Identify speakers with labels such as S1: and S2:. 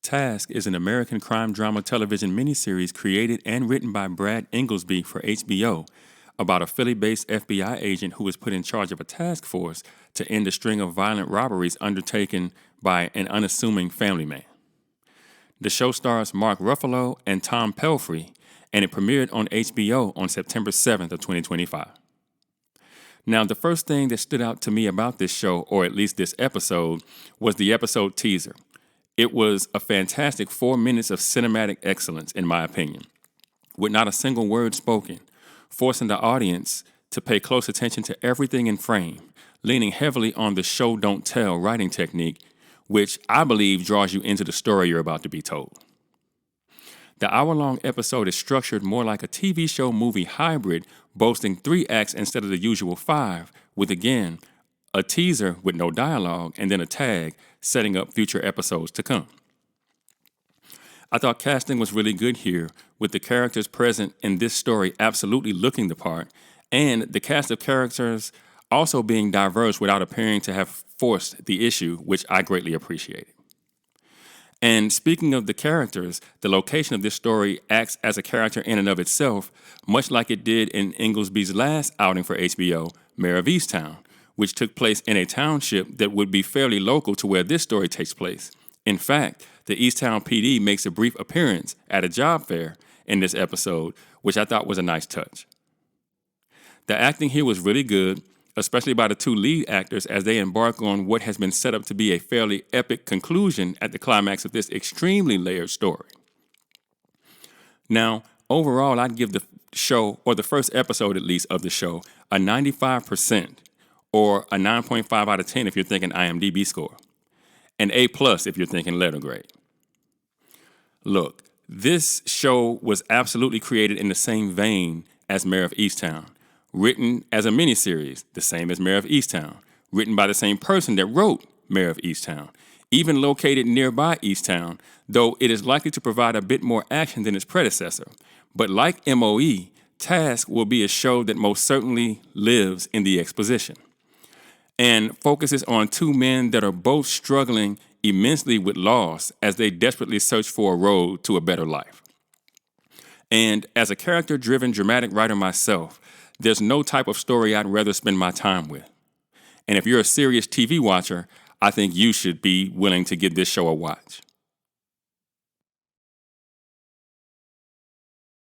S1: Task is an American crime drama television miniseries created and written by Brad Inglesby for HBO about a Philly-based FBI agent who was put in charge of a task force to end a string of violent robberies undertaken by an unassuming family man. The show stars Mark Ruffalo and Tom Pelphrey, and it premiered on HBO on September 7th of 2025. Now, the first thing that stood out to me about this show, or at least this episode, was the episode teaser. It was a fantastic 4 minutes of cinematic excellence, in my opinion, with not a single word spoken, forcing the audience to pay close attention to everything in frame, leaning heavily on the show don't tell writing technique, which I believe draws you into the story you're about to be told. The hour-long episode is structured more like a TV show movie hybrid, boasting 3 acts instead of the usual 5, with, again, a teaser with no dialogue and then a tag setting up future episodes to come. I thought casting was really good here, with the characters present in this story absolutely looking the part, and the cast of characters also being diverse without appearing to have forced the issue, which I greatly appreciated. And speaking of the characters, the location of this story acts as a character in and of itself, much like it did in Inglesby's last outing for HBO, Mayor of Easttown, which took place in a township that would be fairly local to where this story takes place. In fact, the Easttown PD makes a brief appearance at a job fair in this episode, which I thought was a nice touch. The acting here was really good, especially by the 2 lead actors as they embark on what has been set up to be a fairly epic conclusion at the climax of this extremely layered story. Now, overall, I'd give the show, or the first episode at least of the show, a 95%, or a 9.5 out of 10 if you're thinking IMDb score, an A+ if you're thinking letter grade. Look, this show was absolutely created in the same vein as Mayor of Easttown, written as a miniseries, the same as Mayor of Easttown, written by the same person that wrote Mayor of Easttown, even located nearby Easttown, though it is likely to provide a bit more action than its predecessor. But like MOE, Task will be a show that most certainly lives in the exposition and focuses on 2 men that are both struggling immensely with loss as they desperately search for a road to a better life. And as a character-driven dramatic writer myself, there's no type of story I'd rather spend my time with. And if you're a serious TV watcher, I think you should be willing to give this show a watch.